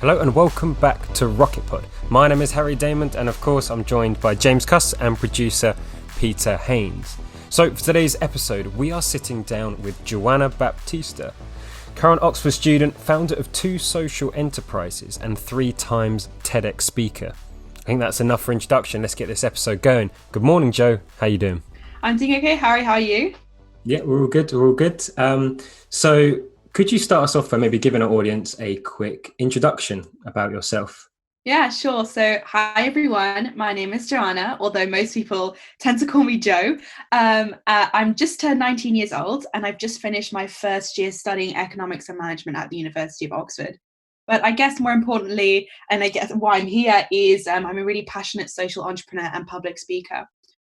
Hello and welcome back to Rocket Pod. My name is Harry Damon and of course I'm joined by James Cuss and producer Peter Haynes. So for today's episode we are sitting down with Joana Baptista, current Oxford student, founder of 2 social enterprises and 3 times TEDx speaker. I think that's enough for introduction. Let's get this episode going. Good morning, Jo. How you doing? I'm doing okay. Harry, how are you? Yeah, we're all good. So could you start us off by maybe giving our audience a quick introduction about yourself? Yeah, sure. So hi, everyone. My name is Joanna, although most people tend to call me Jo. I'm just turned 19 years old and I've just finished my first year studying economics and management at the University of Oxford. But I guess more importantly, and I guess why I'm here is I'm a really passionate social entrepreneur and public speaker.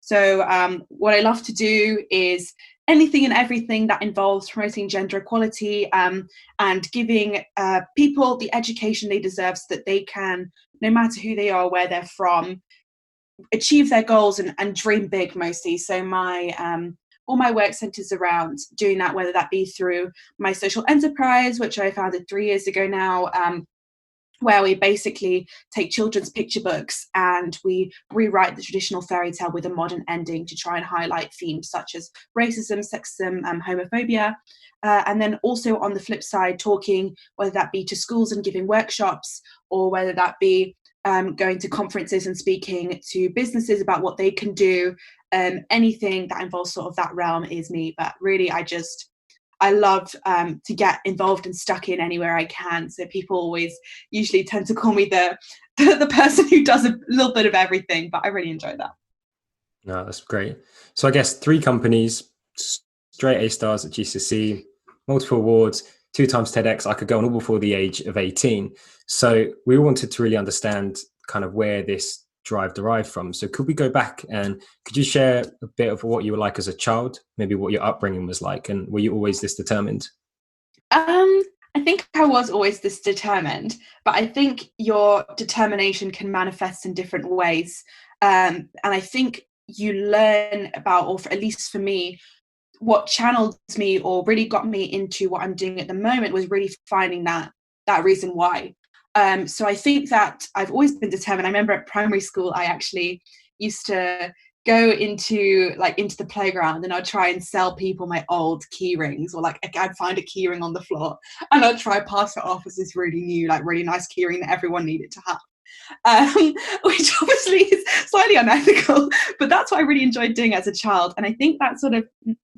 So what I love to do is anything and everything that involves promoting gender equality and giving people the education they deserve so that they can, no matter who they are, where they're from, achieve their goals and dream big mostly. So all my work centers around doing that, whether that be through my social enterprise, which I founded 3 years ago now, where we basically take children's picture books and we rewrite the traditional fairy tale with a modern ending to try and highlight themes such as racism, sexism, homophobia. And then also on the flip side, talking, whether that be to schools and giving workshops, or whether that be going to conferences and speaking to businesses about what they can do. Anything that involves sort of that realm is me. But really, I love to get involved and stuck in anywhere I can. So people always usually tend to call me the person who does a little bit of everything, but I really enjoy that. No, that's great. So I guess 3 companies, straight A stars at GCSE, multiple awards, 2 times TEDx. I could go on all before the age of 18. So we wanted to really understand kind of where this drive derived from. So could we go back and could you share a bit of what you were like as a child, maybe what your upbringing was like, and were you always this determined? I think I was always this determined, but I think your determination can manifest in different ways. And I think you learn about, or at least for me, what channeled me or really got me into what I'm doing at the moment was really finding that reason why. So I think that I've always been determined. I remember at primary school, I actually used to go into the playground and I'd try and sell people my old key rings, or I'd find a key ring on the floor and I'd try pass it off as this really new, really nice key ring that everyone needed to have. Which obviously is slightly unethical, but that's what I really enjoyed doing as a child. And I think that sort of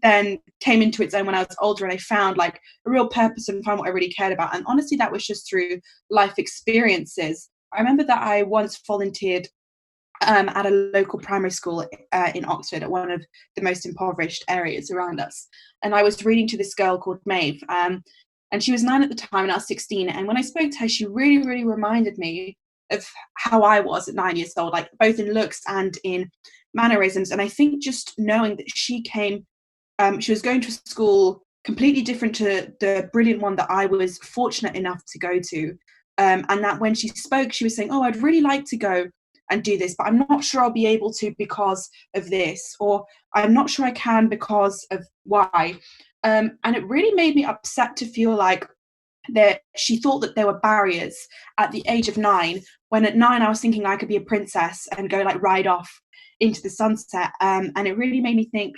then came into its own when I was older and I found a real purpose and found what I really cared about. And honestly, that was just through life experiences. I remember that I once volunteered at a local primary school in Oxford, at one of the most impoverished areas around us. And I was reading to this girl called Maeve, and she was 9 at the time and I was 16. And when I spoke to her, she really, really reminded me of how I was at 9 years old, both in looks and in mannerisms. And I think just knowing that she was going to a school completely different to the brilliant one that I was fortunate enough to go to. And that when she spoke, she was saying, oh, I'd really like to go and do this, but I'm not sure I'll be able to because of this, or I'm not sure I can because of why. And it really made me upset to feel like that she thought that there were barriers at the age of 9, when at 9 I was thinking I could be a princess and go ride off into the sunset. And it really made me think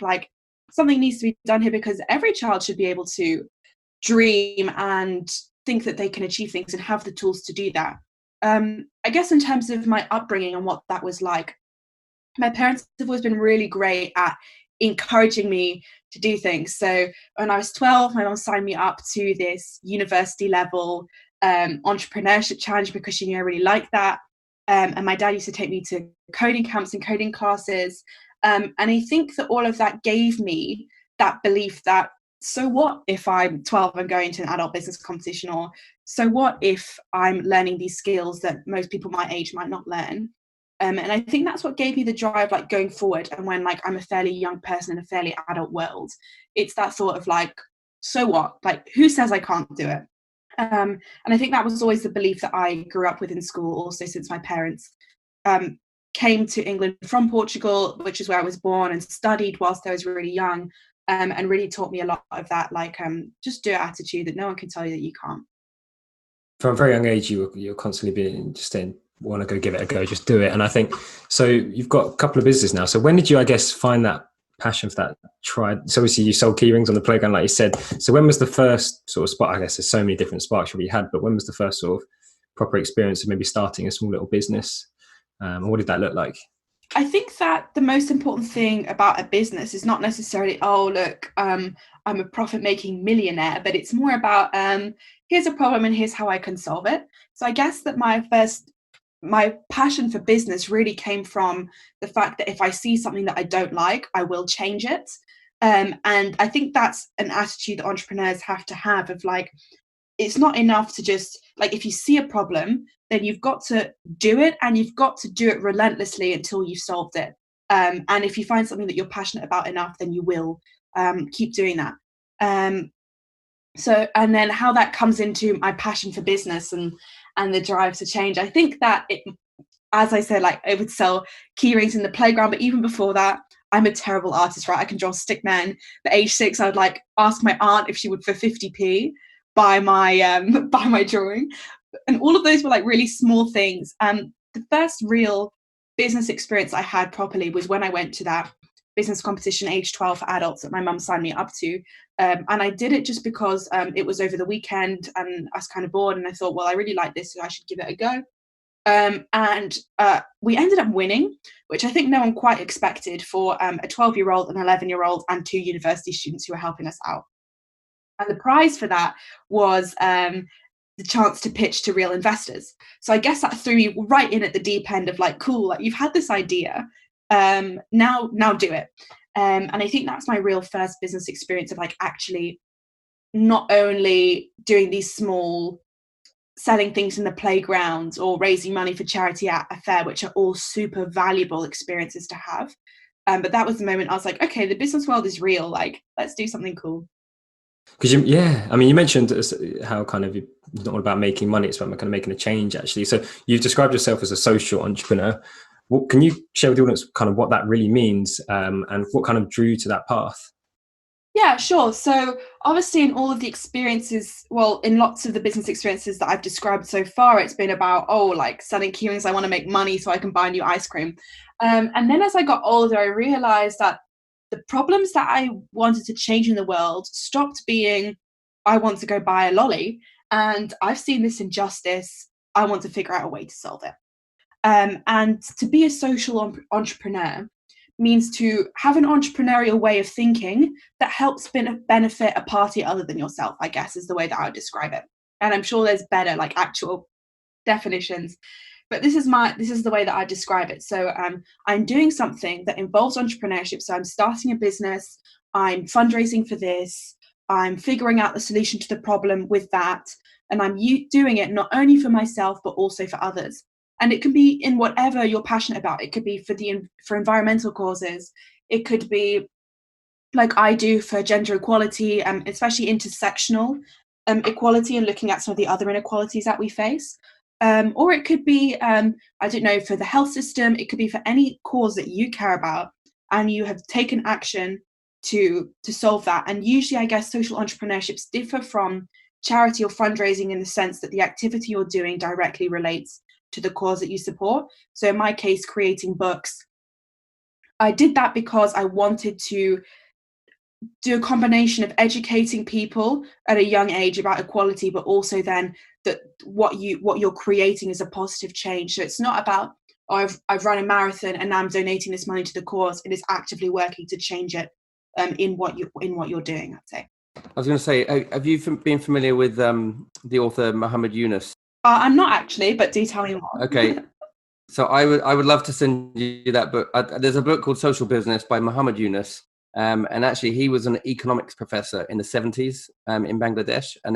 something needs to be done here, because every child should be able to dream and think that they can achieve things and have the tools to do that. I guess in terms of my upbringing and what that was like, my parents have always been really great at encouraging me to do things. So when I was 12, my mom signed me up to this university level entrepreneurship challenge because she knew I really liked that. And my dad used to take me to coding camps and coding classes. And I think that all of that gave me that belief that, so what if I'm 12 and going to an adult business competition, or so what if I'm learning these skills that most people my age might not learn. And I think that's what gave me the drive going forward. And when I'm a fairly young person in a fairly adult world, it's that thought of so what, who says I can't do it? And I think that was always the belief that I grew up with in school, also since my parents came to England from Portugal, which is where I was born, and studied whilst I was really young. And really taught me a lot of that, just do it attitude, that no one can tell you that you can't. from a very young age, you're constantly being just saying, want to go give it a go, just do it. And I think, so you've got a couple of businesses now. So when did you, I guess, find that passion for that? So obviously you sold key rings on the playground, like you said. So when was the first sort of spark? I guess there's so many different sparks you had, but when was the first sort of proper experience of maybe starting a small little business? And what did that look like? I think that the most important thing about a business is not necessarily, oh, look, I'm a profit-making millionaire, but it's more about, here's a problem and here's how I can solve it. So I guess that my passion for business really came from the fact that if I see something that I don't like, I will change it. And I think that's an attitude that entrepreneurs have to have of like, it's not enough to just, like, if you see a problem, then you've got to do it, and you've got to do it relentlessly until you've solved it. And if you find something that you're passionate about enough, then you will keep doing that. So, and then how that comes into my passion for business and the drive to change. I think that it, as I said, like I would sell key rings in the playground, but even before that, I'm a terrible artist, right? I can draw stick men. At age 6, I would like ask my aunt if she would for 50p buy my drawing, and all of those were like really small things. The first real business experience I had properly was when I went to that business competition age 12 for adults that my mum signed me up to, and I did it just because it was over the weekend and I was kind of bored, and I thought, well, I really like this, so I should give it a go. And we ended up winning, which I think no one quite expected for a 12-year-old, an 11-year-old, and 2 university students who were helping us out. And the prize for that was the chance to pitch to real investors. So I guess that threw me right in at the deep end of like, cool, like you've had this idea, now do it. And I think that's my real first business experience of like actually not only doing these small selling things in the playground or raising money for charity at a fair, which are all super valuable experiences to have. But that was the moment I was like, okay, the business world is real. Like, let's do something cool. Because you mentioned how kind of it's not all about making money; it's about kind of making a change. Actually, so you've described yourself as a social entrepreneur. What can you share with the audience kind of what that really means, and what kind of drew you to that path? Yeah, sure. So obviously in all of the experiences, well, in lots of the business experiences that I've described so far, it's been about, oh, like selling key rings, I want to make money so I can buy new ice cream. And then as I got older, I realized that the problems that I wanted to change in the world stopped being, I want to go buy a lolly, and I've seen this injustice, I want to figure out a way to solve it. And to be a social entrepreneur means to have an entrepreneurial way of thinking that helps benefit a party other than yourself, I guess is the way that I would describe it. And I'm sure there's better like actual definitions, but this is the way that I describe it. So I'm doing something that involves entrepreneurship. So I'm starting a business, I'm fundraising for this, I'm figuring out the solution to the problem with that, and I'm doing it not only for myself but also for others. And it can be in whatever you're passionate about. It could be for environmental causes. It could be like I do for gender equality, especially intersectional equality, and looking at some of the other inequalities that we face. Or it could be, I don't know, for the health system. It could be for any cause that you care about and you have taken action to solve that. And usually, I guess, social entrepreneurships differ from charity or fundraising in the sense that the activity you're doing directly relates to the cause that you support. So in my case, creating books, I did that because I wanted to do a combination of educating people at a young age about equality, but also then that what you're creating is a positive change. So it's not about, oh, I've run a marathon and now I'm donating this money to the cause. It is actively working to change it in what you're doing, I'd say. I was going to say, have you been familiar with the author Muhammad Yunus? I'm not actually, but do tell me more. Okay. So I would love to send you that book. There's a book called Social Business by Muhammad Yunus. And actually he was an economics professor in the 70s in Bangladesh. And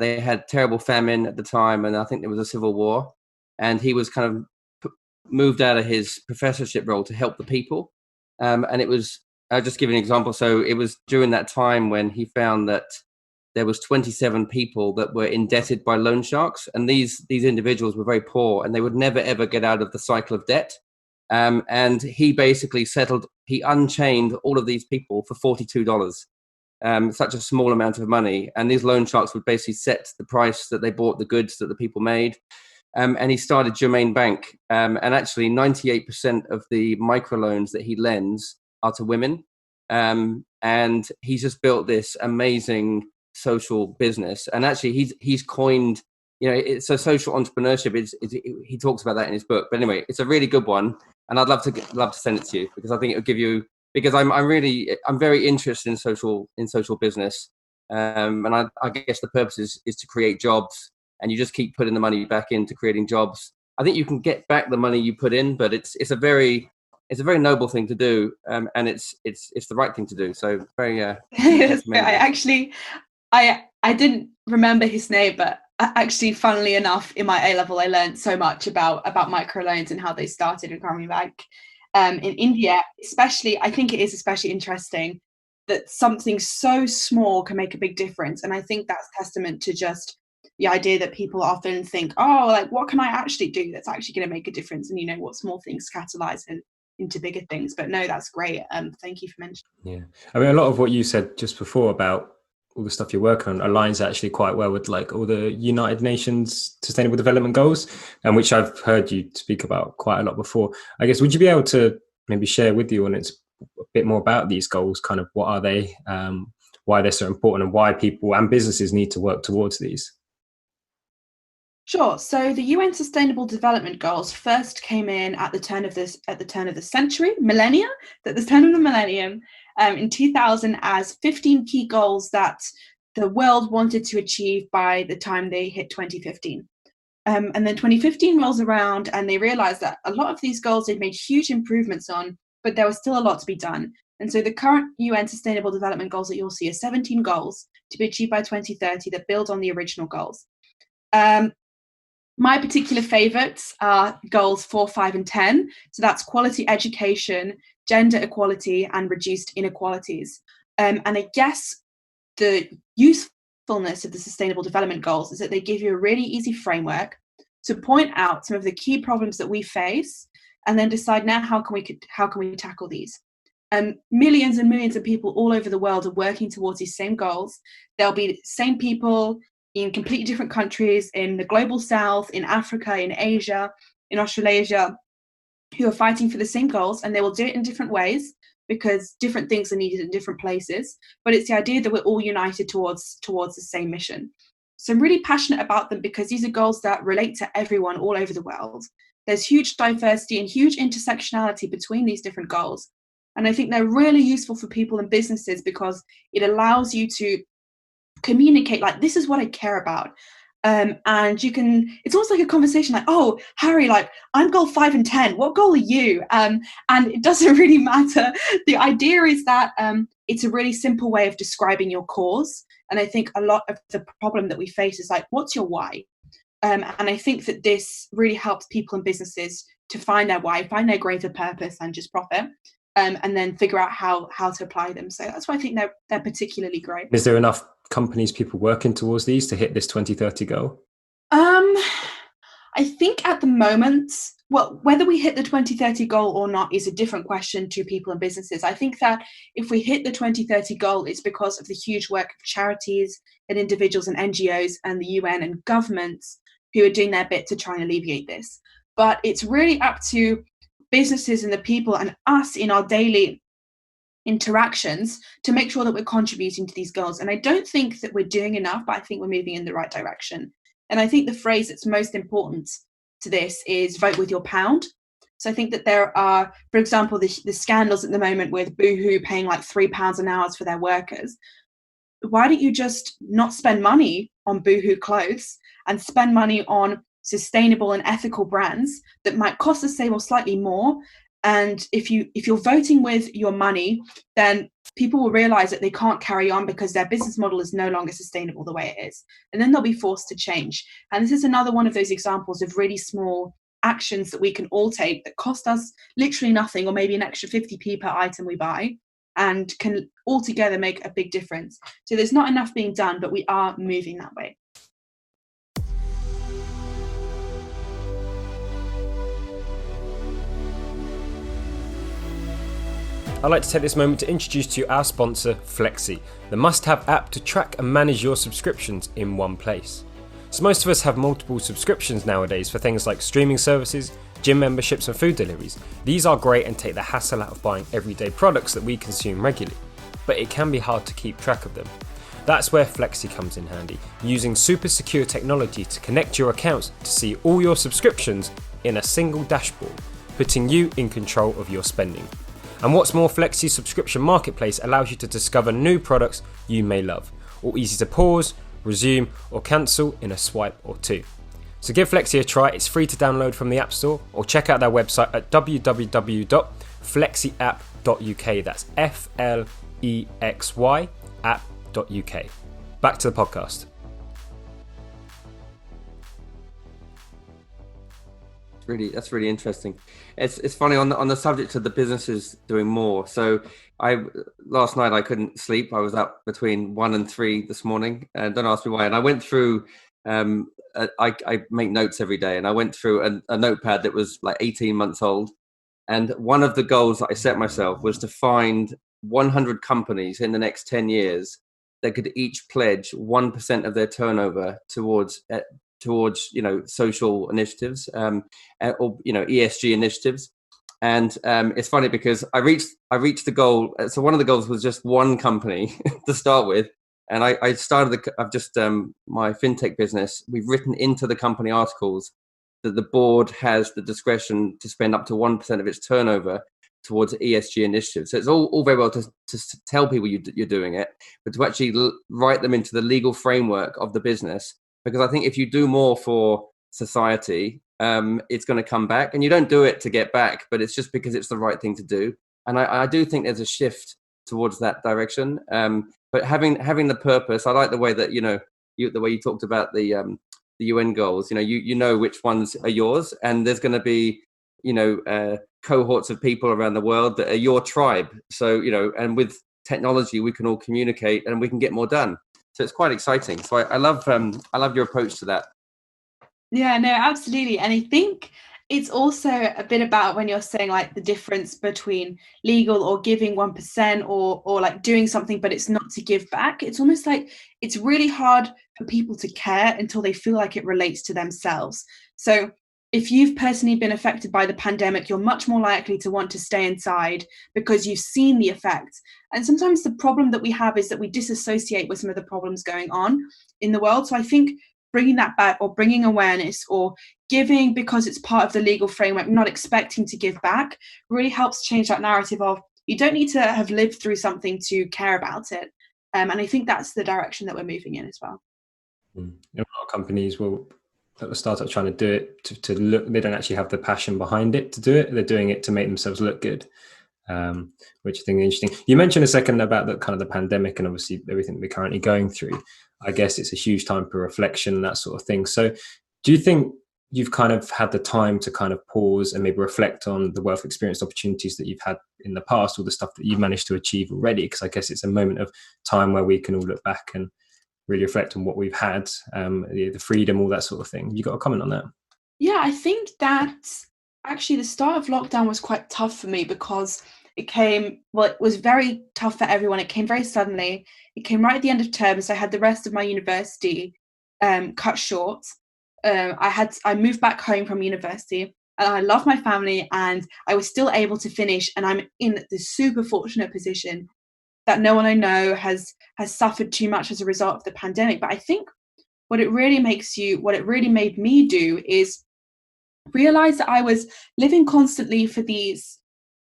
they had terrible famine at the time. And I think there was a civil war. And he was kind of moved out of his professorship role to help the people. And it was, I'll just give you an example. So it was during that time when he found that there was 27 people that were indebted by loan sharks. And these individuals were very poor and they would never, ever get out of the cycle of debt. And he basically he unchained all of these people for $42. such a small amount of money. And these loan sharks would basically set the price that they bought the goods that the people made. And he started Germain Bank. And actually 98% of the microloans that he lends are to women. And he's just built this amazing social business. And actually he's coined, it's a social entrepreneurship. He talks about that in his book. But anyway, it's a really good one. And I'd love to send it to you, because I think it'll give you, because I'm very interested in social business. And I guess the purpose is to create jobs, and you just keep putting the money back into creating jobs. I think you can get back the money you put in, but it's a very noble thing to do. And it's the right thing to do. So very, I didn't remember his name, but actually, funnily enough, in my A-level, I learned so much about microloans and how they started in Grameen Bank. In India, especially, I think it is especially interesting that something so small can make a big difference. And I think that's testament to just the idea that people often think, oh, like, what can I actually do that's actually going to make a difference? And what small things catalyze into bigger things. But no, that's great. Thank you for mentioning. Yeah, I mean, a lot of what you said just before about all the stuff you're working on aligns actually quite well with like all the United Nations Sustainable Development Goals, and which I've heard you speak about quite a lot before. I guess, would you be able to maybe share with the audience a bit more about these goals? Kind of what are they, why they're so important, and why people and businesses need to work towards these? Sure. So the UN Sustainable Development Goals first came in at the turn of the century, millennium, at the turn of the millennium, in 2000, as 15 key goals that the world wanted to achieve by the time they hit 2015. And then 2015 rolls around, and they realized that a lot of these goals they'd made huge improvements on, but there was still a lot to be done. And so the current UN Sustainable Development Goals that you'll see are 17 goals to be achieved by 2030 that build on the original goals. My particular favourites are goals 4, 5, and 10. So that's quality education, gender equality, and reduced inequalities. And I guess the usefulness of the Sustainable Development Goals is that they give you a really easy framework to point out some of the key problems that we face, and then decide now how can we tackle these. Millions and millions of people all over the world are working towards these same goals. There'll be the same people in completely different countries, in the global south, in Africa, in Asia, in Australasia, who are fighting for the same goals, and they will do it in different ways because different things are needed in different places. But it's the idea that we're all united towards the same mission. So I'm really passionate about them because these are goals that relate to everyone all over the world. There's huge diversity and huge intersectionality between these different goals. And I think they're really useful for people and businesses because it allows you to communicate, like, this is what I care about. And you can, it's almost like a conversation, like, oh, Harry, like, I'm goal 5 and 10. What goal are you? And it doesn't really matter. The idea is that it's a really simple way of describing your cause. And I think a lot of the problem that we face is like, what's your why? And I think that this really helps people and businesses to find their why, find their greater purpose than just profit, and then figure out how to apply them. So that's why I think they're particularly great. Is there enough companies, people working towards these to hit this 2030 goal? I think at the moment, well, whether we hit the 2030 goal or not is a different question to people and businesses. I think that if we hit the 2030 goal, it's because of the huge work of charities and individuals and NGOs and the UN and governments who are doing their bit to try and alleviate this. But it's really up to businesses and the people and us in our daily interactions to make sure that we're contributing to these goals. And I don't think that we're doing enough, but I think we're moving in the right direction. And I think the phrase that's most important to this is vote with your pound. So I think that there are, for example, the scandals at the moment with Boohoo paying like £3 an hour for their workers. Why don't you just not spend money on Boohoo clothes and spend money on sustainable and ethical brands that might cost the same or slightly more? And if you're voting with your money, then people will realize that they can't carry on because their business model is no longer sustainable the way it is. And then they'll be forced to change. And this is another one of those examples of really small actions that we can all take that cost us literally nothing, or maybe an extra 50p per item we buy, and can altogether make a big difference. So there's not enough being done, but we are moving that way. I'd like to take this moment to introduce to you our sponsor, Flexi, the must-have app to track and manage your subscriptions in one place. So most of us have multiple subscriptions nowadays for things like streaming services, gym memberships and food deliveries. These are great and take the hassle out of buying everyday products that we consume regularly, but it can be hard to keep track of them. That's where Flexi comes in handy, using super secure technology to connect your accounts to see all your subscriptions in a single dashboard, putting you in control of your spending. And what's more, Flexi's subscription marketplace allows you to discover new products you may love, all easy to pause, resume or cancel in a swipe or two. So give Flexi a try. It's free to download from the App Store, or check out their website at www.flexiapp.uk. That's FLEXY app.uk. Back to the podcast. That's really interesting. It's funny on the subject of the businesses doing more. So last night I couldn't sleep. I was up between 1 and 3 this morning, and don't ask me why. And I went through. I make notes every day, and I went through a notepad that was like 18 months old. And one of the goals that I set myself was to find 100 companies in the next 10 years that could each pledge 1% of their turnover towards social initiatives, or ESG initiatives. And it's funny because I reached the goal. So one of the goals was just one company to start with, and I started my FinTech business. We've written into the company articles that the board has the discretion to spend up to 1% of its turnover towards ESG initiatives. So it's all very well to tell people you're doing it, but to actually write them into the legal framework of the business. Because I think if you do more for society, it's going to come back, and you don't do it to get back, but it's just because it's the right thing to do. And I do think there's a shift towards that direction. But having the purpose, I like the way that the way you talked about the UN goals. You know which ones are yours, and there's going to be cohorts of people around the world that are your tribe. So and with technology, we can all communicate and we can get more done. So it's quite exciting. So I love your approach to that. Yeah, no, absolutely. And I think it's also a bit about when you're saying like the difference between legal or giving 1% or like doing something, but it's not to give back. It's almost like it's really hard for people to care until they feel like it relates to themselves. So if you've personally been affected by the pandemic, you're much more likely to want to stay inside because you've seen the effects. And sometimes the problem that we have is that we disassociate with some of the problems going on in the world. So I think bringing that back, or bringing awareness, or giving because it's part of the legal framework, not expecting to give back, really helps change that narrative of you don't need to have lived through something to care about it. And I think that's the direction that we're moving in as well. A lot of companies will at the start up trying to do it to look. They don't actually have the passion behind it to do it. They're doing it to make themselves look good, which I think is interesting. You mentioned a second about the kind of the pandemic and obviously everything we're currently going through. I guess it's a huge time for reflection and that sort of thing. So do you think you've kind of had the time to kind of pause and maybe reflect on the wealth of experience opportunities that you've had in the past, or the stuff that you've managed to achieve already? Because I guess it's a moment of time where we can all look back and really reflect on what we've had, the freedom, all that sort of thing. Have you got a comment on that? Yeah, I think that actually the start of lockdown was quite tough for me because it was very tough for everyone. It came very suddenly. It came right at the end of term, so I had the rest of my university cut short. I moved back home from university, and I love my family, and I was still able to finish. And I'm in this super fortunate position that no one I know has suffered too much as a result of the pandemic. But I think what it really made me do is realize that I was living constantly for these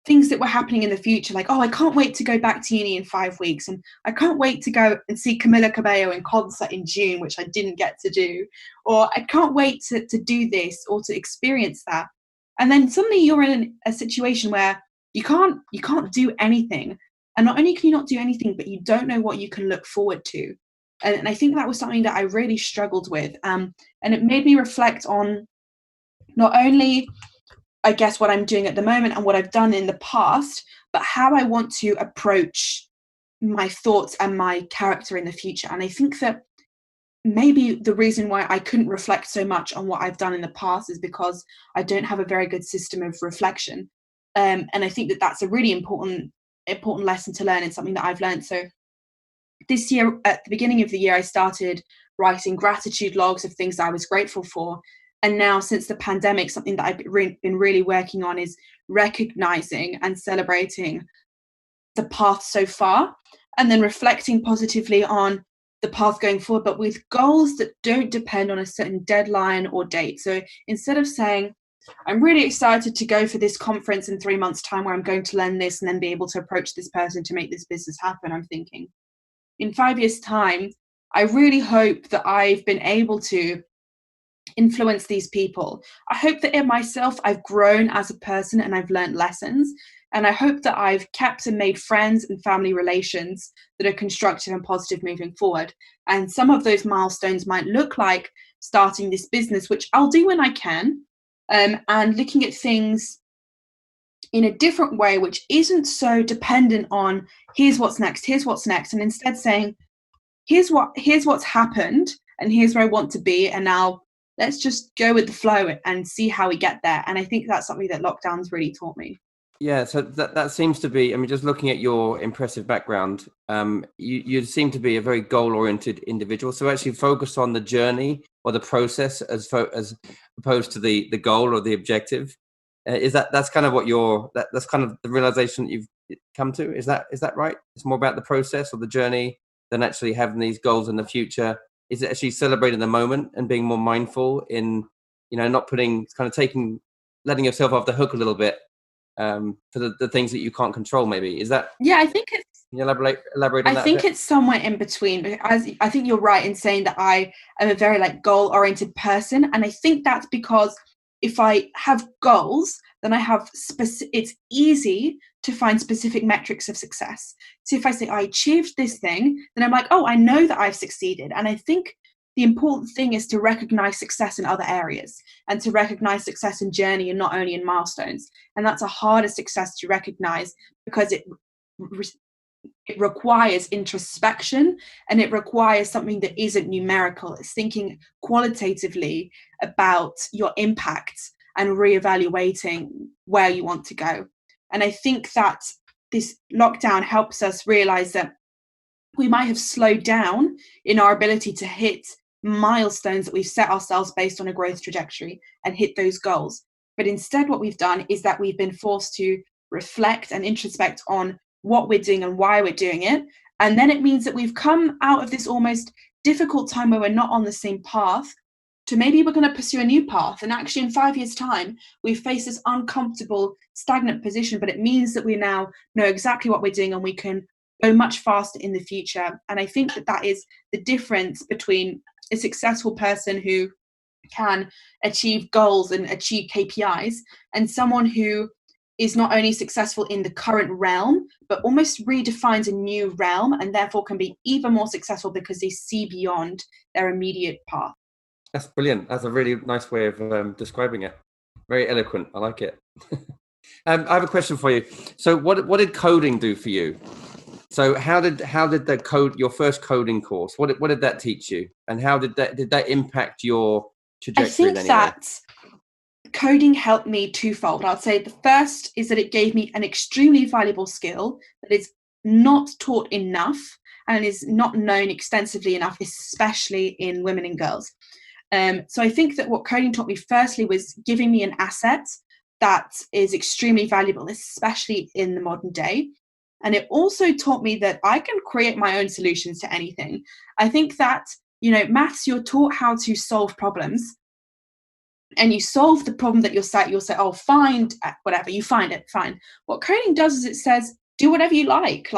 things that were happening in the future, like, I can't wait to go back to uni in 5 weeks, and I can't wait to go and see Camila Cabello in concert in June, which I didn't get to do, or I can't wait to do this or to experience that. And then suddenly you're in a situation where you can't do anything, and not only can you not do anything, but you don't know what you can look forward to. And I think that was something that I really struggled with, and it made me reflect on not only, I guess, what I'm doing at the moment and what I've done in the past, but how I want to approach my thoughts and my character in the future. And I think that maybe the reason why I couldn't reflect so much on what I've done in the past is because I don't have a very good system of reflection. And I think that that's a really important important lesson to learn and something that I've learned. So this year, at the beginning of the year, I started writing gratitude logs of things that I was grateful for. And now, since the pandemic, something that I've been really working on is recognizing and celebrating the path so far, and then reflecting positively on the path going forward, but with goals that don't depend on a certain deadline or date. So instead of saying, I'm really excited to go for this conference in 3 months' time where I'm going to learn this and then be able to approach this person to make this business happen, I'm thinking, in 5 years' time, I really hope that I've been able to influence these people. I hope that in myself, I've grown as a person and I've learned lessons. And I hope that I've kept and made friends and family relations that are constructive and positive moving forward. And some of those milestones might look like starting this business, which I'll do when I can, and looking at things in a different way, which isn't so dependent on here's what's next, and instead saying, here's what's happened, and here's where I want to be, and now let's just go with the flow and see how we get there. And I think that's something that lockdown's really taught me. Yeah, so that seems to be, I mean, just looking at your impressive background, you seem to be a very goal-oriented individual. So actually focus on the journey or the process as opposed to the goal or the objective. That's kind of what that's kind of the realization that you've come to? Is that right? It's more about the process or the journey than actually having these goals in the future. Is it actually celebrating the moment and being more mindful in, not letting yourself off the hook a little bit for the things that you can't control, maybe? Is that? Yeah, I think it's. Can you elaborate on that? I think it's somewhere in between. Because I think you're right in saying that I am a very goal-oriented person, and I think that's because if I have goals, then I have it's easy to find specific metrics of success. So if I say I achieved this thing, then I'm like, oh, I know that I've succeeded. And I think the important thing is to recognize success in other areas and to recognize success in journey and not only in milestones. And that's a harder success to recognize because it requires introspection and it requires something that isn't numerical. It's thinking qualitatively about your impact and reevaluating where you want to go. And I think that this lockdown helps us realize that we might have slowed down in our ability to hit milestones that we've set ourselves based on a growth trajectory and hit those goals. But instead, what we've done is that we've been forced to reflect and introspect on what we're doing and why we're doing it. And then it means that we've come out of this almost difficult time where we're not on the same path to maybe we're going to pursue a new path. And actually in 5 years' time, we face this uncomfortable, stagnant position, but it means that we now know exactly what we're doing and we can go much faster in the future. And I think that is the difference between a successful person who can achieve goals and achieve KPIs and someone who is not only successful in the current realm, but almost redefines a new realm and therefore can be even more successful because they see beyond their immediate path. That's brilliant. That's a really nice way of describing it. Very eloquent. I like it. I have a question for you. So what did coding do for you? So how did the code, your first coding course, what did that teach you? And how did that impact your trajectory? I think that coding helped me twofold. I'd say the first is that it gave me an extremely valuable skill that is not taught enough and is not known extensively enough, especially in women and girls. So I think that what coding taught me firstly was giving me an asset that is extremely valuable, especially in the modern day. And it also taught me that I can create my own solutions to anything. I think that, maths, you're taught how to solve problems. And you solve the problem that you'll say, oh, find whatever, you find it, fine. What coding does is it says, do whatever you like.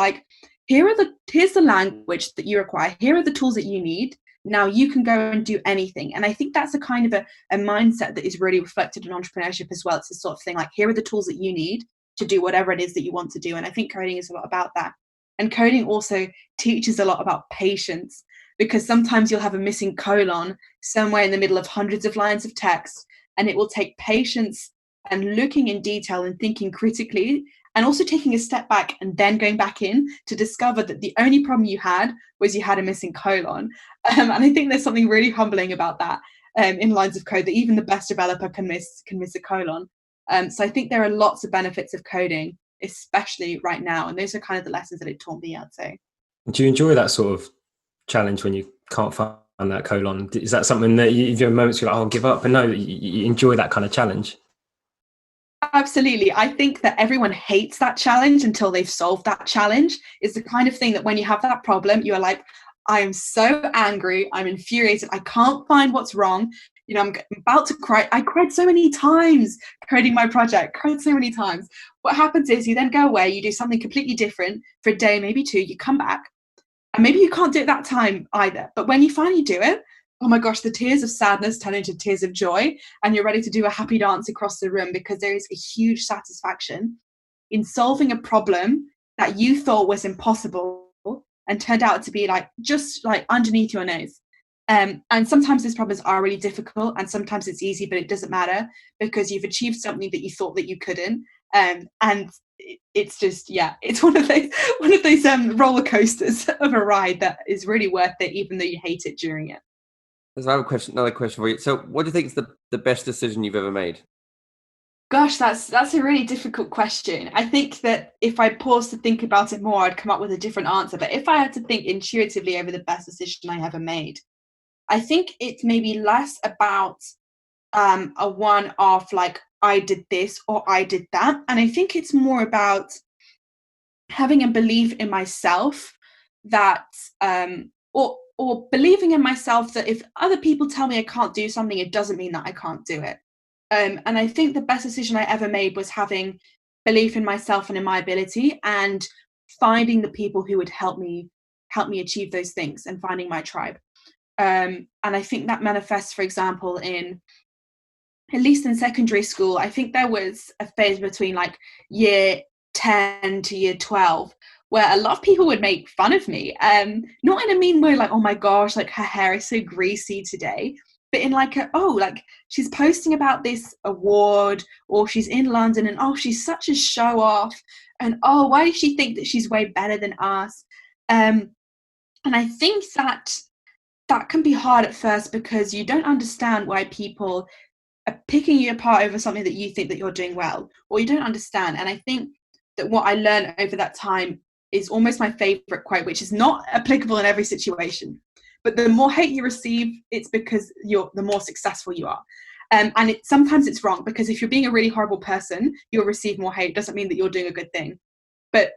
Here's the language that you require. Here are the tools that you need. Now you can go and do anything. And I think that's a kind of a mindset that is really reflected in entrepreneurship as well. It's the sort of thing here are the tools that you need to do whatever it is that you want to do. And I think coding is a lot about that. And coding also teaches a lot about patience, because sometimes you'll have a missing colon somewhere in the middle of hundreds of lines of text, and it will take patience and looking in detail and thinking critically, and also taking a step back and then going back in to discover that the only problem you had was you had a missing colon. And I think there's something really humbling about that in lines of code, that even the best developer can miss a colon. So I think there are lots of benefits of coding. especially right now. And those are kind of the lessons that it taught me, I'd say. Do you enjoy that sort of challenge when you can't find that colon? Is that something that you have moments you're like, oh, I'll give up? But no, you enjoy that kind of challenge? Absolutely. I think that everyone hates that challenge until they've solved that challenge. It's the kind of thing that when you have that problem, you're like, I am so angry. I'm infuriated. I can't find what's wrong. You know, I'm about to cry. I cried so many times coding my project, cried so many times. What happens is you then go away, you do something completely different for a day, maybe two, you come back, and maybe you can't do it that time either. But when you finally do it, oh my gosh, the tears of sadness turn into tears of joy, and you're ready to do a happy dance across the room, because there is a huge satisfaction in solving a problem that you thought was impossible and turned out to be like just like underneath your nose. And sometimes these problems are really difficult, and sometimes it's easy, but it doesn't matter because you've achieved something that you thought that you couldn't. And it's just, yeah, it's one of those roller coasters of a ride that is really worth it, even though you hate it during it. There's another question for you. So what do you think is the best decision you've ever made? Gosh, that's a really difficult question. I think that if I paused to think about it more, I'd come up with a different answer. But if I had to think intuitively over the best decision I ever made, I think it's maybe less about a one-off, like I did this or I did that. And I think it's more about having a belief in myself that, or believing in myself that if other people tell me I can't do something, it doesn't mean that I can't do it. And I think the best decision I ever made was having belief in myself and in my ability, and finding the people who would help me achieve those things, and finding my tribe. And I think that manifests, for example, at least in secondary school, I think there was a phase between like year 10 to year 12 where a lot of people would make fun of me. Not in a mean way, like, oh my gosh, like her hair is so greasy today, but in like like she's posting about this award, or she's in London, and oh, she's such a show off, and oh, why does she think that she's way better than us? And I think that can be hard at first, because you don't understand why people are picking you apart over something that you think that you're doing well, or you don't understand. And I think that what I learned over that time is almost my favorite quote, which is not applicable in every situation. But the more hate you receive, it's because the more successful you are. And sometimes it's wrong, because if you're being a really horrible person, you'll receive more hate. It doesn't mean that you're doing a good thing. But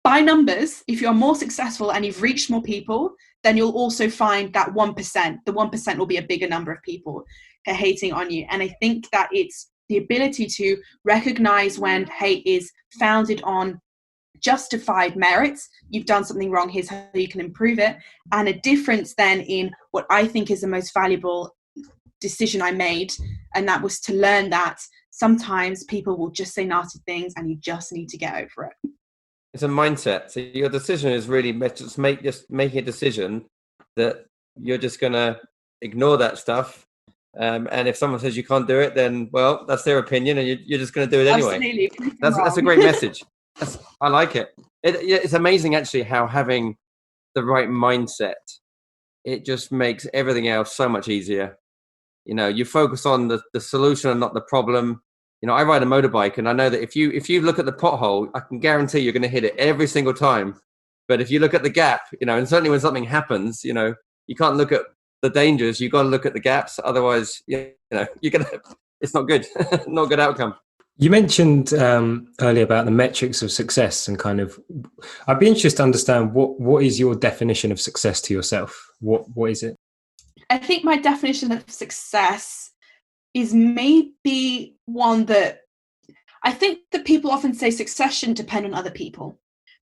by numbers, if you're more successful and you've reached more people, then you'll also find that 1%. The 1% will be a bigger number of people hating on you. And I think that it's the ability to recognize when hate is founded on justified merits. You've done something wrong, here's how you can improve it. And a difference then in what I think is the most valuable decision I made, and that was to learn that sometimes people will just say nasty things and you just need to get over it. It's a mindset. So your decision is really just making a decision that you're just going to ignore that stuff. And if someone says you can't do it, then, well, that's their opinion, and you're just going to do it anyway. Absolutely. That's a great message. I like it. It's amazing, actually, how having the right mindset, it just makes everything else so much easier. You know, you focus on the solution and not the problem. You know, I ride a motorbike, and I know that if you look at the pothole, I can guarantee you're going to hit it every single time. But if you look at the gap, you know, and certainly when something happens, you know, you can't look at the dangers. You've got to look at the gaps. Otherwise, you know, it's not good, not a good outcome. You mentioned earlier about the metrics of success, and kind of, I'd be interested to understand what is your definition of success to yourself? What is it? I think my definition of success is maybe one that I think that people often say success shouldn't depend on other people.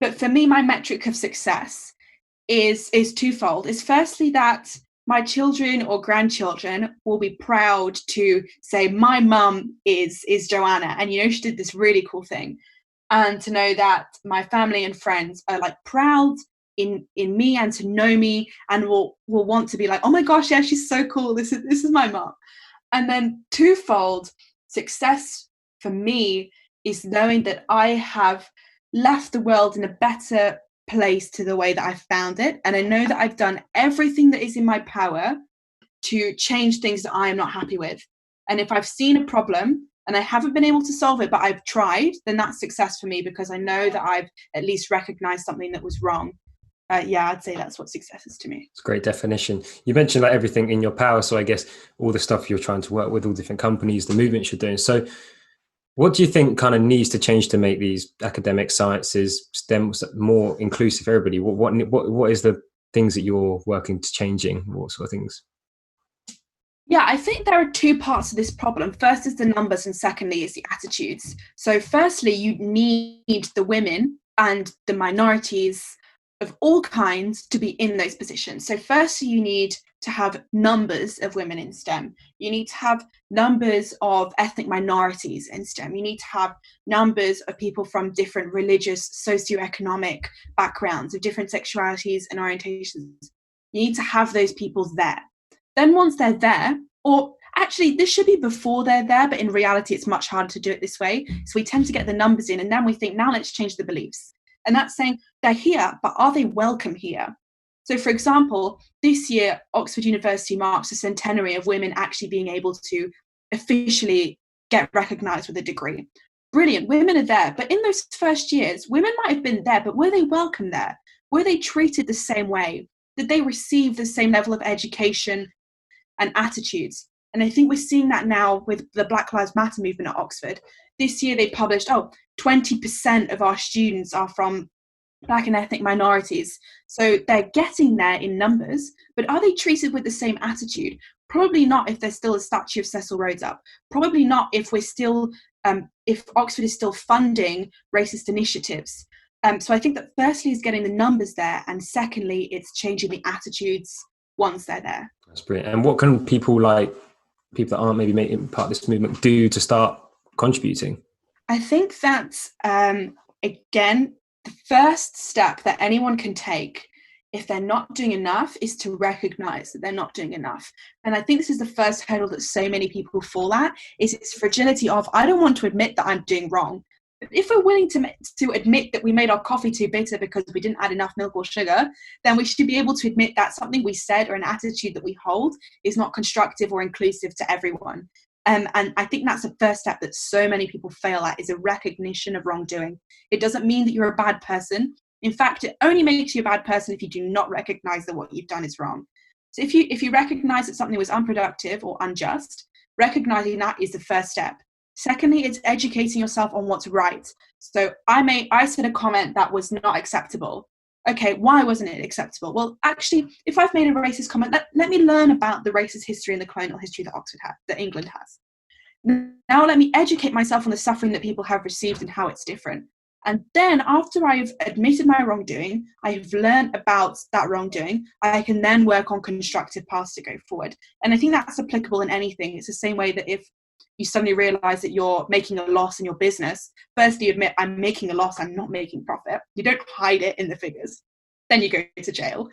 But for me, my metric of success is twofold. It's firstly that my children or grandchildren will be proud to say, my mum is Joanna, and you know, she did this really cool thing. And to know that my family and friends are like proud in me, and to know me, and will want to be like, oh my gosh, yeah, she's so cool. This is my mum. And then twofold, success for me is knowing that I have left the world in a better place to the way that I found it. And I know that I've done everything that is in my power to change things that I am not happy with. And if I've seen a problem, and I haven't been able to solve it, but I've tried, then that's success for me, because I know that I've at least recognized something that was wrong. Yeah, I'd say that's what success is to me. It's a great definition. You mentioned like everything in your power. So I guess all the stuff you're trying to work with, all different companies, the movements you're doing. So what do you think kind of needs to change to make these academic sciences, STEM, more inclusive for everybody? What is the things that you're working to changing? What sort of things? Yeah, I think there are two parts to this problem. First is the numbers, and secondly is the attitudes. So firstly, you need the women and the minorities of all kinds to be in those positions. So firstly, you need to have numbers of women in STEM. You need to have numbers of ethnic minorities in STEM. You need to have numbers of people from different religious, socioeconomic backgrounds, of different sexualities and orientations. You need to have those people there. Then once they're there, or actually this should be before they're there, but in reality it's much harder to do it this way. So we tend to get the numbers in, and then we think, now let's change the beliefs. And that's saying they're here, but are they welcome here? So for example, this year, Oxford University marks the centenary of women actually being able to officially get recognised with a degree. Brilliant, women are there. But in those first years, women might have been there, but were they welcome there? Were they treated the same way? Did they receive the same level of education and attitudes? And I think we're seeing that now with the Black Lives Matter movement at Oxford. This year they published, 20% of our students are from Black and ethnic minorities. So they're getting there in numbers, but are they treated with the same attitude? Probably not if there's still a statue of Cecil Rhodes up. Probably not if we're still, if Oxford is still funding racist initiatives. So I think that firstly is getting the numbers there, and secondly, it's changing the attitudes once they're there. That's brilliant. And what can people that aren't maybe making part of this movement do to start contributing? I think that, again, the first step that anyone can take if they're not doing enough is to recognize that they're not doing enough. And I think this is the first hurdle that so many people fall at, is its fragility of, I don't want to admit that I'm doing wrong. But if we're willing to admit that we made our coffee too bitter because we didn't add enough milk or sugar, then we should be able to admit that something we said or an attitude that we hold is not constructive or inclusive to everyone. And I think that's the first step that so many people fail at, is a recognition of wrongdoing. It doesn't mean that you're a bad person. In fact, it only makes you a bad person if you do not recognize that what you've done is wrong. So if you recognize that something was unproductive or unjust, recognizing that is the first step. Secondly, it's educating yourself on what's right. So I said a comment that was not acceptable. Okay, why wasn't it acceptable? Well, actually, if I've made a racist comment, let me learn about the racist history and the colonial history that England has. Now let me educate myself on the suffering that people have received and how it's different. And then after I've admitted my wrongdoing, I've learned about that wrongdoing, I can then work on constructive paths to go forward. And I think that's applicable in anything. It's the same way that if you suddenly realize that you're making a loss in your business, firstly admit, I'm making a loss, I'm not making profit. You don't hide it in the figures. Then you go to jail.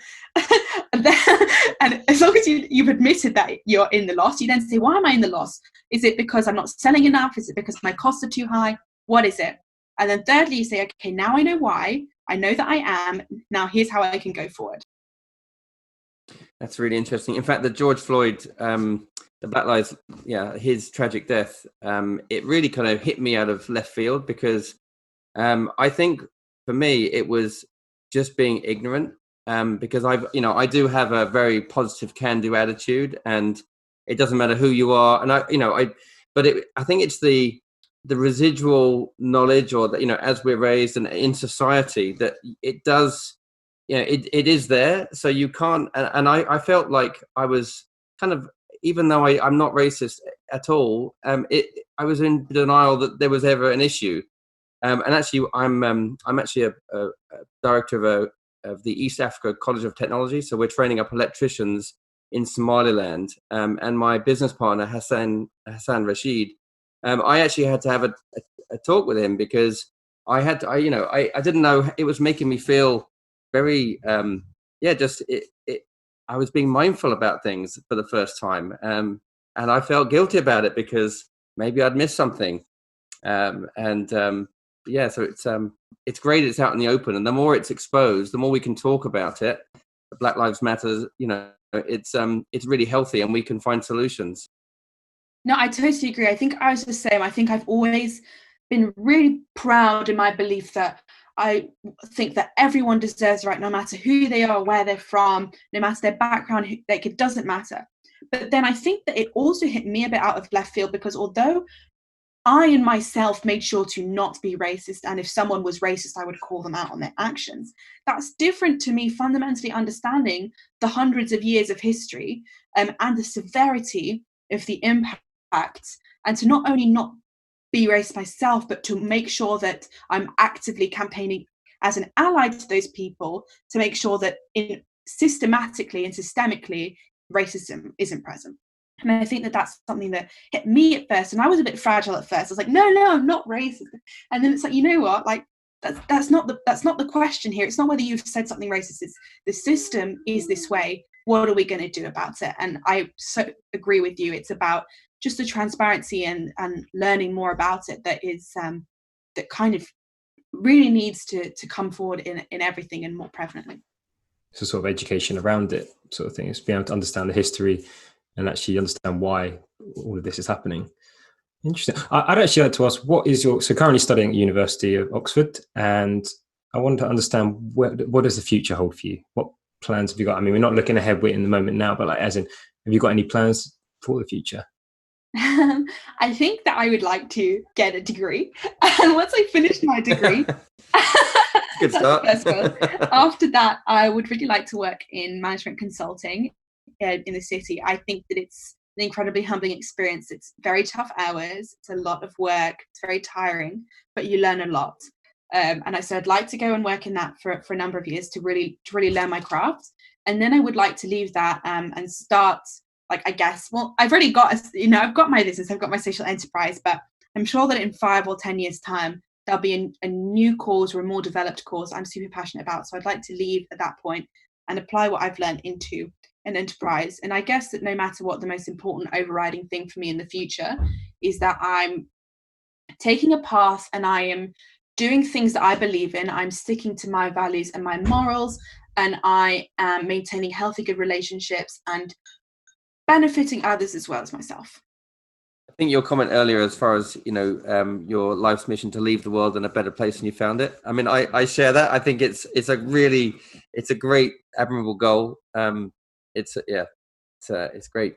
and as long as you've admitted that you're in the loss, you then say, why am I in the loss? Is it because I'm not selling enough? Is it because my costs are too high? What is it? And then thirdly, you say, okay, now I know why. I know that I am. Now here's how I can go forward. That's really interesting. In fact, the George Floyd, the Black Lives, his tragic death, it really kind of hit me out of left field, because I think for me, it was just being ignorant, because I do have a very positive can-do attitude, and it doesn't matter who you are. And I think it's the residual knowledge, or that, as we're raised and in society, that it does, it is there. So you can't, and I felt like I was kind of, even though I'm not racist at all, I was in denial that there was ever an issue. And actually, I'm actually a director of the East Africa College of Technology. So we're training up electricians in Somaliland. And my business partner, Hassan Rashid, I actually had to have a talk with him, because I didn't know, it was making me feel very, I was being mindful about things for the first time. And I felt guilty about it, because maybe I'd missed something. So it's great it's out in the open, and the more it's exposed, the more we can talk about it. Black Lives Matter, it's really healthy, and we can find solutions. No, I totally agree. I think I was the same. I think I've always been really proud in my belief that I think that everyone deserves the right, no matter who they are, where they're from, no matter their background, like it doesn't matter. But then I think that it also hit me a bit out of left field, because although I in myself made sure to not be racist, and if someone was racist, I would call them out on their actions. That's different to me fundamentally understanding the hundreds of years of history and the severity of the impact, and to not only not be racist myself, but to make sure that I'm actively campaigning as an ally to those people to make sure that systematically and systemically racism isn't present. And I think that that's something that hit me at first. And I was a bit fragile at first. I was like, no, I'm not racist. And then it's like, you know what? Like, that's not the question here. It's not whether you've said something racist. It's the system is this way. What are we going to do about it? And I so agree with you. It's about just the transparency and learning more about it that is that kind of really needs to come forward in everything and more prevalently. So sort of education around it sort of thing, is being able to understand the history and actually understand why all of this is happening. Interesting. I'd actually like to ask, what is so currently studying at the University of Oxford, and I wanted to understand what does the future hold for you? What plans have you got? I mean, we're not looking ahead in the moment now, but like, as in, have you got any plans for the future? I think that I would like to get a degree, and once I finish my degree, good start. After that, I would really like to work in management consulting in the city. I think that it's an incredibly humbling experience. It's very tough hours. It's a lot of work. It's very tiring, but you learn a lot. And I'd like to go and work in that for a number of years to really learn my craft. And then I would like to leave that and start, like, I guess, well, I've already got, I've got my business, I've got my social enterprise, but I'm sure that in 5 or 10 years' time, there'll be a new cause or a more developed cause I'm super passionate about. So I'd like to leave at that point and apply what I've learned into an enterprise. And I guess that no matter what, the most important overriding thing for me in the future is that I'm taking a path and I am doing things that I believe in. I'm sticking to my values and my morals, and I am maintaining healthy, good relationships and benefiting others as well as myself. I think your comment earlier, as far as your life's mission to leave the world in a better place than you found it. I mean, I share that. I think it's a great, admirable goal. It's great.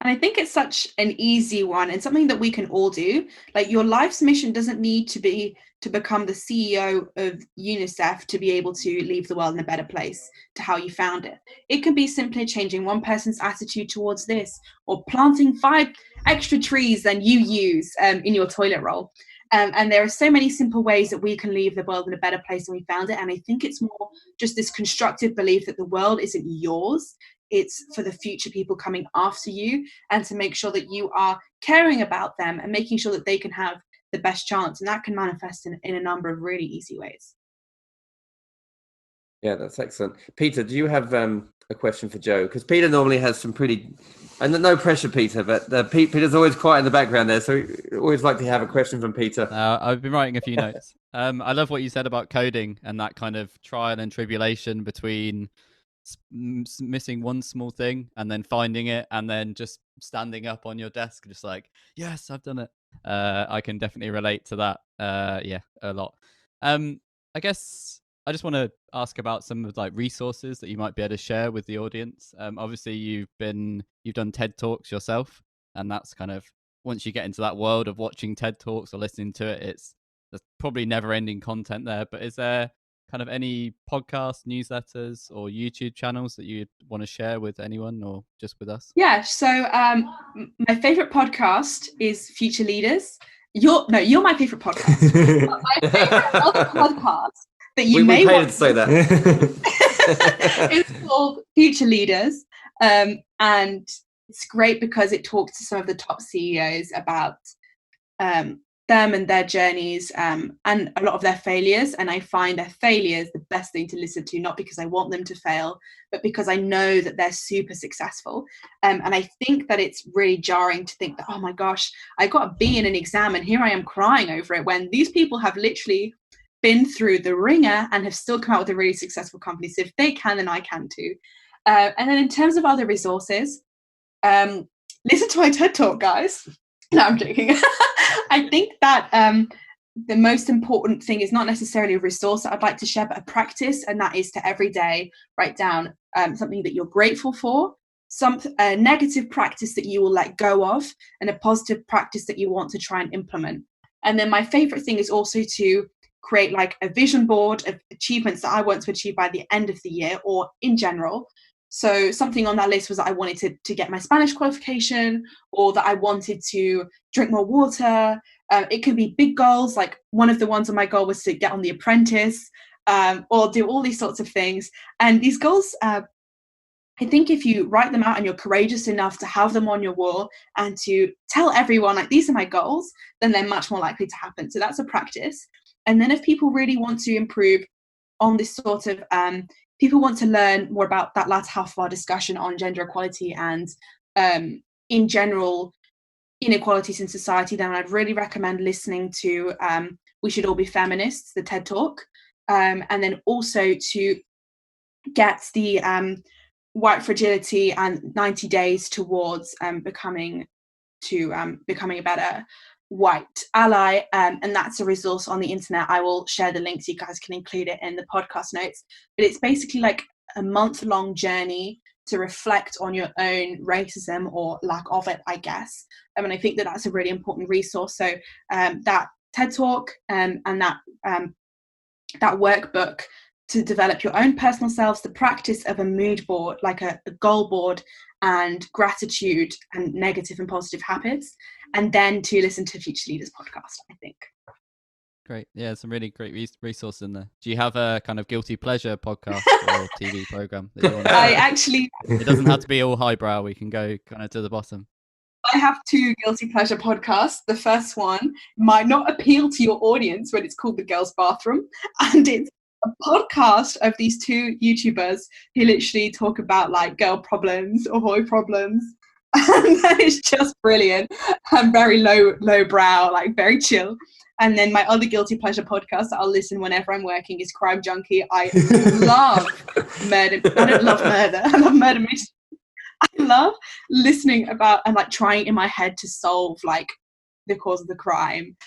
And I think it's such an easy one and something that we can all do. Like, your life's mission doesn't need to be to become the CEO of UNICEF to be able to leave the world in a better place to how you found it. It can be simply changing one person's attitude towards this, or planting 5 extra trees than you use in your toilet roll. And there are so many simple ways that we can leave the world in a better place than we found it. And I think it's more just this constructive belief that the world isn't yours. It's for the future people coming after you, and to make sure that you are caring about them and making sure that they can have the best chance. And that can manifest in a number of really easy ways. Yeah, that's excellent. Peter, do you have a question for Joe? Because Peter normally has some pretty, and no pressure, Peter, but Peter's always quiet in the background there. So we always like to have a question from Peter. I've been writing a few notes. I love what you said about coding and that kind of trial and tribulation between missing one small thing and then finding it and then just standing up on your desk just like, yes, I've done it. I can definitely relate to that. A lot. I guess I just want to ask about some of like resources that you might be able to share with the audience. Obviously you've done TED Talks yourself, and that's kind of, once you get into that world of watching TED Talks or listening to it, there's probably never ending content there. But is there kind of any podcasts, newsletters, or YouTube channels that you'd want to share with anyone, or just with us? Yeah, so my favorite podcast is Future Leaders. You're my favorite podcast. My favorite other podcast that you may want to say that it's called Future Leaders, and it's great because it talks to some of the top CEOs about them and their journeys, and a lot of their failures. And I find their failures the best thing to listen to, not because I want them to fail, but because I know that they're super successful. And I think that it's really jarring to think that, oh my gosh, I got a B in an exam and here I am crying over it, when these people have literally been through the ringer and have still come out with a really successful company. So if they can, then I can too. And then in terms of other resources, listen to my TED Talk, guys. No, I'm joking. I think that the most important thing is not necessarily a resource that I'd like to share, but a practice, and that is to every day write down something that you're grateful for, a negative practice that you will let go of, and a positive practice that you want to try and implement. And then my favorite thing is also to create like a vision board of achievements that I want to achieve by the end of the year or in general. So something on that list was that I wanted to get my Spanish qualification, or that I wanted to drink more water. It can be big goals, like one of the ones on my goal was to get on The Apprentice, or do all these sorts of things. And these goals, I think if you write them out and you're courageous enough to have them on your wall and to tell everyone, like, these are my goals, then they're much more likely to happen. So that's a practice. And then if people really want to improve on this sort of, people want to learn more about that last half of our discussion on gender equality and in general inequalities in society, then I'd really recommend listening to We Should All Be Feminists, the TED Talk, and then also to get the White Fragility and 90 Days Towards becoming a better white ally, and that's a resource on the internet. I will share the links, you guys can include it in the podcast notes, but it's basically like a month-long journey to reflect on your own racism or lack of it, I guess. And I think that that's a really important resource. So that TED Talk and that workbook to develop your own personal selves, the practice of a mood board, like a goal board, and gratitude and negative and positive habits, and then to listen to Future Leaders podcast, I think. Great. Yeah, some really great resources in there. Do you have a kind of guilty pleasure podcast or TV program that you want to I actually... It doesn't have to be all highbrow. We can go kind of to the bottom. I have 2 guilty pleasure podcasts. The first one might not appeal to your audience when it's called The Girls' Bathroom, and it's a podcast of these 2 YouTubers who literally talk about like girl problems or boy problems, and that is just brilliant and very low brow, like very chill. And then my other guilty pleasure podcast that I'll listen whenever I'm working is Crime Junkie. I love murder. I don't love murder. I love murder mystery. I love listening about and like trying in my head to solve like the cause of the crime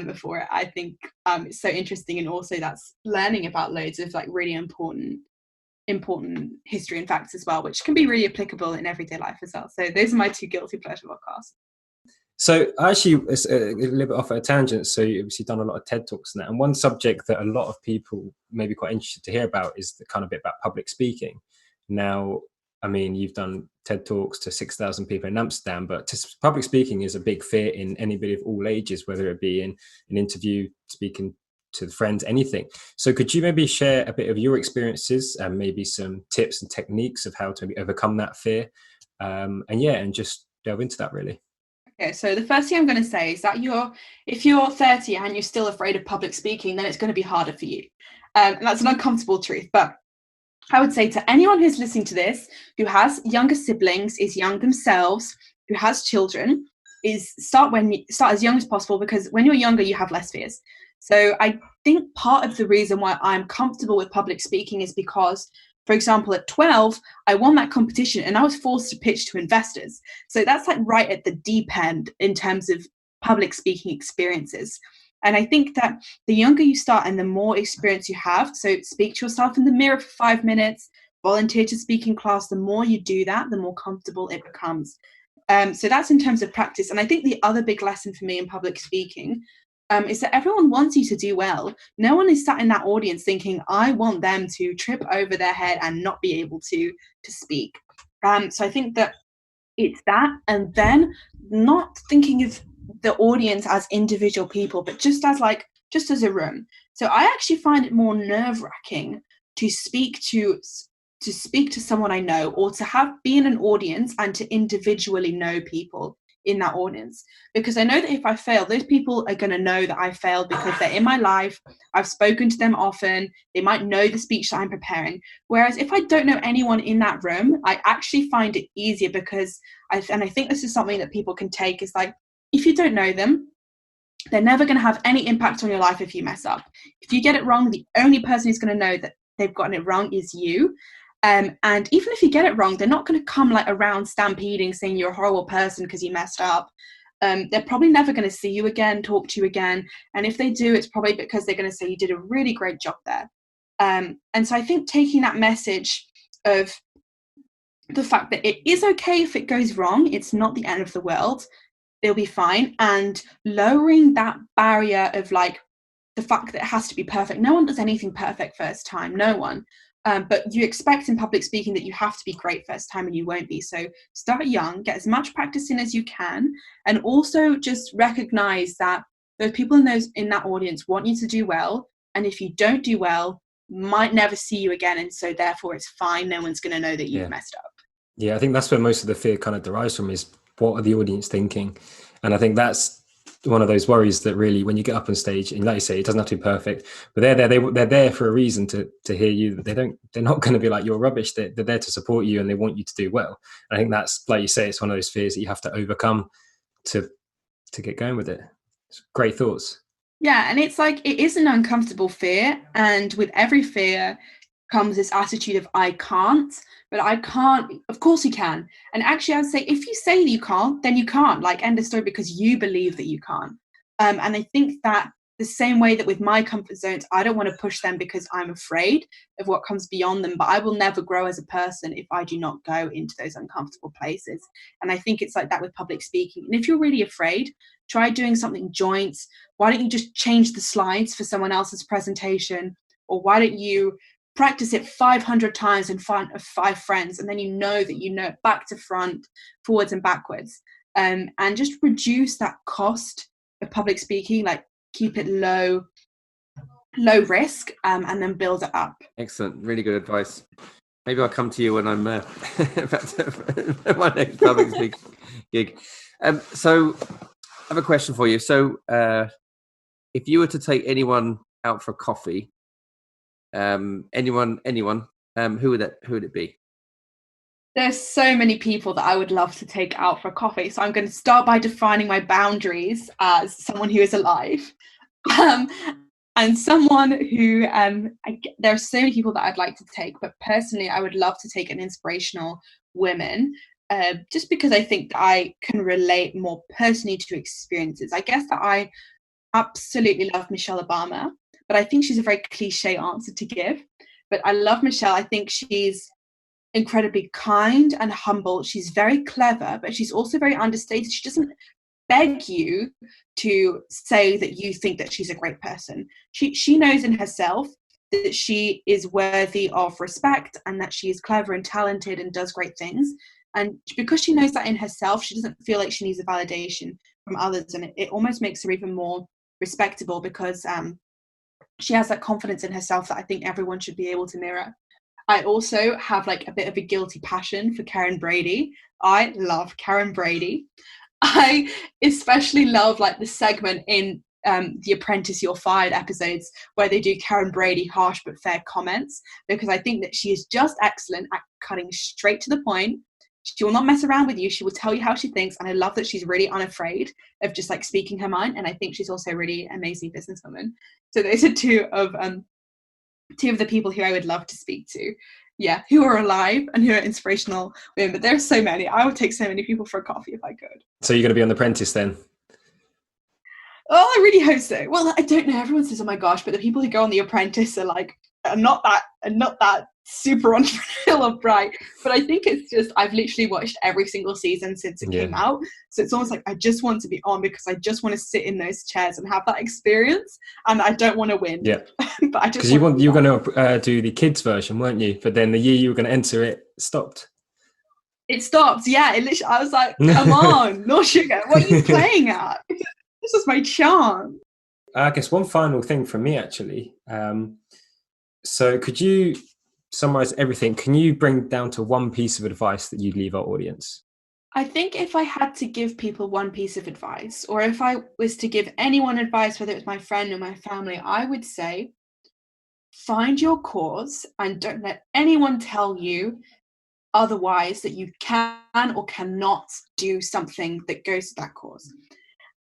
before it. I think it's so interesting, and also that's learning about loads of like really important history and facts as well, which can be really applicable in everyday life as well. So those are my 2 guilty pleasure podcasts. So actually, it's a little bit off at a tangent. So you've obviously done a lot of TED Talks now, and one subject that a lot of people may be quite interested to hear about is the kind of bit about public speaking. Now, I mean, you've done TED Talks to 6,000 people in Amsterdam, but public speaking is a big fear in anybody of all ages, whether it be in an interview, speaking to the friends, anything. So could you maybe share a bit of your experiences and maybe some tips and techniques of how to maybe overcome that fear? And just delve into that really. Okay, so the first thing I'm going to say is that if you're 30 and you're still afraid of public speaking, then it's going to be harder for you. And that's an uncomfortable truth. But I would say to anyone who's listening to this, who has younger siblings, is young themselves, who has children, is start as young as possible, because when you're younger, you have less fears. So I think part of the reason why I'm comfortable with public speaking is because, for example, at 12, I won that competition and I was forced to pitch to investors. So that's like right at the deep end in terms of public speaking experiences. And I think that the younger you start and the more experience you have, so speak to yourself in the mirror for 5 minutes, volunteer to speak in class, the more you do that, the more comfortable it becomes. So that's in terms of practice. And I think the other big lesson for me in public speaking is that everyone wants you to do well. No one is sat in that audience thinking, I want them to trip over their head and not be able to speak. So I think that it's that, and then not thinking of the audience as individual people, but just as a room. So I actually find it more nerve-wracking to speak to someone I know, or to be in an audience and to individually know people in that audience, because I know that if I fail, those people are going to know that I failed because they're in my life. I've spoken to them often. They might know the speech that I'm preparing. Whereas if I don't know anyone in that room, I actually find it easier, because I think this is something that people can take, is like, if you don't know them, they're never going to have any impact on your life if you mess up. If you get it wrong, the only person who's going to know that they've gotten it wrong is you. And even if you get it wrong, they're not going to come like around stampeding saying you're a horrible person because you messed up. They're probably never going to see you again, talk to you again. And if they do, it's probably because they're going to say you did a really great job there. And so I think taking that message of the fact that it is okay if it goes wrong, it's not the end of the world, they'll be fine, and lowering that barrier of like the fact that it has to be perfect. No one does anything perfect first time, no one. But you expect in public speaking that you have to be great first time, and you won't be. So start young, get as much practice in as you can, and also just recognize that those people in that audience want you to do well, and if you don't do well, might never see you again, and so therefore it's fine. No one's going to know that you've messed up. Yeah, I think that's where most of the fear kind of derives from, is what are the audience thinking? And I think that's one of those worries that really, when you get up on stage, and like you say, it doesn't have to be perfect, but they're there for a reason to hear you. They're not going to be like, you're rubbish. They're there to support you, and they want you to do well. And I think that's, like you say, it's one of those fears that you have to overcome to get going with it. It's great thoughts. Yeah, and it's like, it is an uncomfortable fear, and with every fear comes this attitude of I can't. But I can't, of course you can. And actually I would say, if you say you can't, then you can't, like, end of story, because you believe that you can't. And I think that the same way that with my comfort zones, I don't want to push them because I'm afraid of what comes beyond them, but I will never grow as a person if I do not go into those uncomfortable places. And I think it's like that with public speaking. And if you're really afraid, try doing something joint. Why don't you just change the slides for someone else's presentation? Or why don't you practice it 500 times in front of 5 friends, and then you know back to front, forwards and backwards, and just reduce that cost of public speaking, like keep it low risk, and then build it up. Excellent, really good advice. Maybe I'll come to you when I'm my next public speaking gig. So I have a question for you. So if you were to take anyone out for coffee, anyone, who would it be? There's so many people that I would love to take out for coffee, so I'm going to start by defining my boundaries as someone who is alive, and someone who there are so many people that I'd like to take, but personally I would love to take an inspirational woman, just because I think that I can relate more personally to experiences. I guess that I absolutely love Michelle Obama, but I think she's a very cliche answer to give. But I love Michelle. I think she's incredibly kind and humble. She's very clever, but she's also very understated. She doesn't beg you to say that you think that she's a great person. She knows in herself that she is worthy of respect, and that she is clever and talented and does great things. And because she knows that in herself, she doesn't feel like she needs a validation from others. And it almost makes her even more respectable, because she has that confidence in herself that I think everyone should be able to mirror. I also have like a bit of a guilty passion for Karen Brady. I love Karen Brady. I especially love like the segment in the Apprentice You're Fired episodes where they do Karen Brady harsh but fair comments, because I think that she is just excellent at cutting straight to the point. She will not mess around with you. She will tell you how she thinks. And I love that she's really unafraid of just like speaking her mind. And I think she's also a really amazing businesswoman. So those are two of the people who I would love to speak to. Yeah, who are alive and who are inspirational women. But there's so many. I would take so many people for a coffee if I could. So you're going to be on The Apprentice then? Oh, I really hope so. Well, I don't know. Everyone says, oh my gosh, but the people who go on The Apprentice are not that super entrepreneurial or bright. But I think it's just, I've literally watched every single season since it came out. So it's almost like I just want to be on because I just want to sit in those chairs and have that experience. And I don't want to win. Yeah. But I just because you were going to do the kids version, weren't you? But then the year you were going to enter it stopped. It stopped. Yeah. It literally, I was like, come on, no sugar. What are you playing at? This is my chance. I guess one final thing from me, actually. So could you summarize everything? Can you bring down to one piece of advice that you'd leave our audience? I think if I had to give people one piece of advice, or if I was to give anyone advice, whether it was my friend or my family, I would say, find your cause and don't let anyone tell you otherwise that you can or cannot do something that goes to that cause.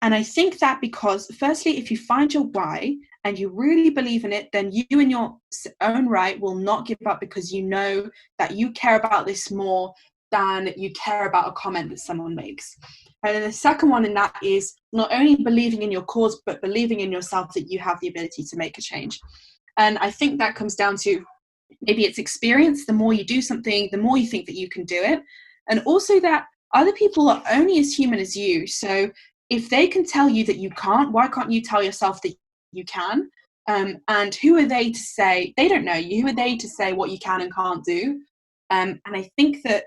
And I think that because, firstly, if you find your why and you really believe in it, then you in your own right will not give up, because you know that you care about this more than you care about a comment that someone makes. And then the second one in that is not only believing in your cause, but believing in yourself that you have the ability to make a change. And I think that comes down to maybe it's experience. The more you do something, the more you think that you can do it. And also that other people are only as human as you. So if they can tell you that you can't, why can't you tell yourself that you can? And who are they to say? They don't know you. Who are they to say what you can and can't do? And I think that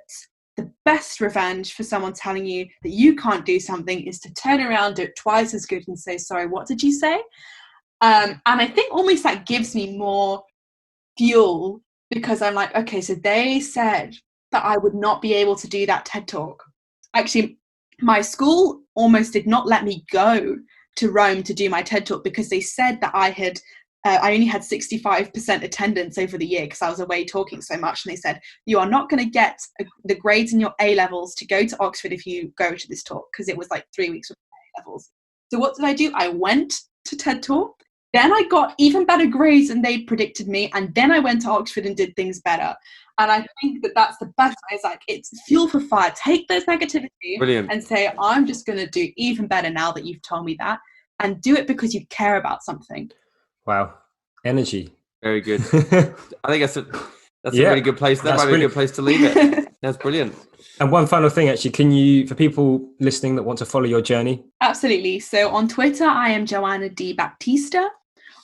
the best revenge for someone telling you that you can't do something is to turn around, do it twice as good and say, sorry, what did you say? And I think almost that gives me more fuel, because I'm like, okay, so they said that I would not be able to do that TED Talk. Actually, my school almost did not let me go to Rome to do my TED Talk, because they said that I only had 65% attendance over the year because I was away talking so much. And they said, you are not going to get the grades in your A levels to go to Oxford if you go to this talk, because it was like 3 weeks of A levels. So what did I do? I went to TED Talk. Then I got even better grades than they predicted me. And then I went to Oxford and did things better. And I think that that's the best way. It's like, it's fuel for fire. Take those negativity Brilliant. and say, I'm just going to do even better now that you've told me that. And do it because you care about something. Wow. Energy. Very good. I think that's a really good place. That might be a good place to leave it. That's brilliant. And one final thing, actually, can you, for people listening that want to follow your journey? Absolutely. So on Twitter, I am Joana D. Baptista.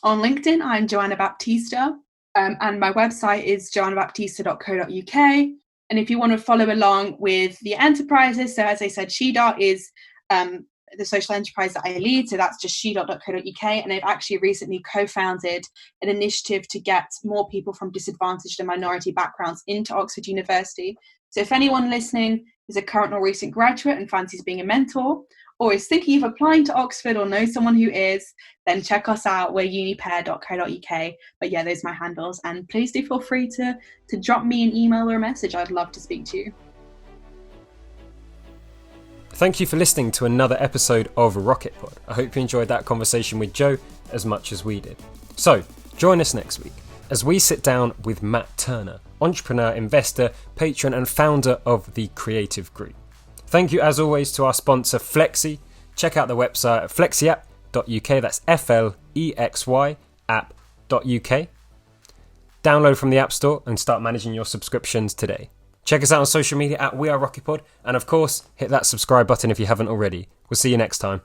On LinkedIn, I'm Joana Baptista. And my website is joanabaptista.co.uk. And if you want to follow along with the enterprises, so as I said, SheDot is the social enterprise that I lead. So that's just shedot.co.uk. And I've actually recently co-founded an initiative to get more people from disadvantaged and minority backgrounds into Oxford University. So if anyone listening is a current or recent graduate and fancies being a mentor, or is thinking of applying to Oxford or knows someone who is, then check us out. We're unipair.co.uk. But yeah, those are my handles. And please do feel free to drop me an email or a message. I'd love to speak to you. Thank you for listening to another episode of Rocket Pod. I hope you enjoyed that conversation with Joe as much as we did. So join us next week as we sit down with Matt Turner, entrepreneur, investor, patron and founder of the Creative Group. Thank you as always to our sponsor Flexi. Check out the website at flexyapp.uk. That's FLEXY app.uk. Download from the App Store and start managing your subscriptions today. Check us out on social media at We Are Rocket Pod, and of course, hit that subscribe button if you haven't already. We'll see you next time.